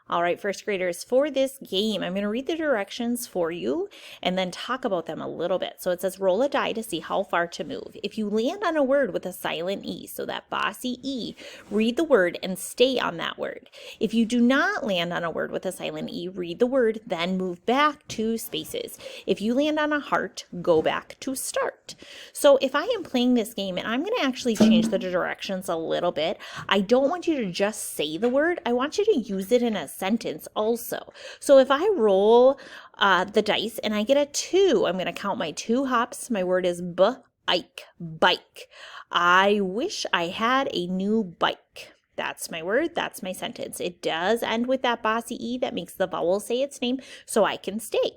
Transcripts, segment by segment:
All right, first graders, for this game, I'm going to read the directions for you and then talk about them a little bit. So it says roll a die to see how far to move. If you land on a word with a silent E, so that bossy E, read the word and stay on that word. If you do not land on a word with a silent E, read the word, then move back 2 spaces. If you land on a heart, go back to start. So if I am playing this game, and I'm going to actually change the directions a little bit, I don't want you to just say the word. I want you to use it in a sentence also. So if I roll the dice and I get a 2, I'm going to count my 2 hops. My word is bike. I wish I had a new bike. That's my word. That's my sentence. It does end with that bossy E that makes the vowel say its name, so I can stay.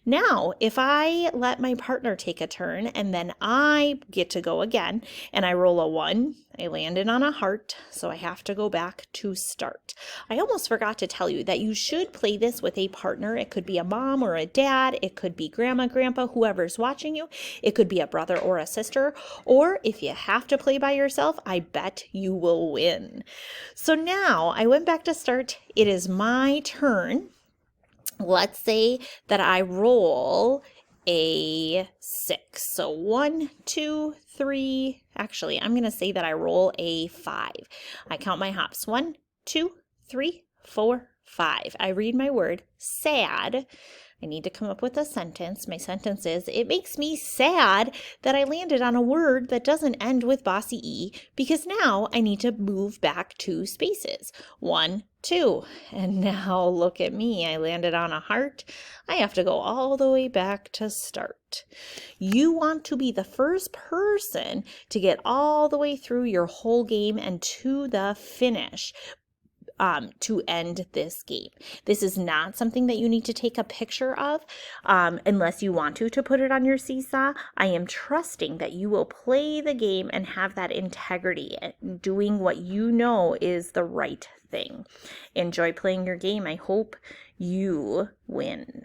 Now, if I let my partner take a turn and then I get to go again and I roll a 1, I landed on a heart, so I have to go back to start. I almost forgot to tell you that you should play this with a partner. It could be a mom or a dad. It could be grandma, grandpa, whoever's watching you. It could be a brother or a sister. Or if you have to play by yourself, I bet you will win. So now I went back to start. It is my turn. Let's say that I roll a 6. So 1, 2, 3. Actually, I'm going to say that I roll a 5. I count my hops. 1, 2, 3, 4, 5. I read my word, sad. I need to come up with a sentence. My sentence is, it makes me sad that I landed on a word that doesn't end with bossy E because now I need to move back 2 spaces. 1, 2. And now look at me. I landed on a heart. I have to go all the way back to start. You want to be the first person to get all the way through your whole game and to the finish. To end this game. This is not something that you need to take a picture of unless you want to put it on your seesaw. I am trusting that you will play the game and have that integrity, doing what you know is the right thing. Enjoy playing your game. I hope you win.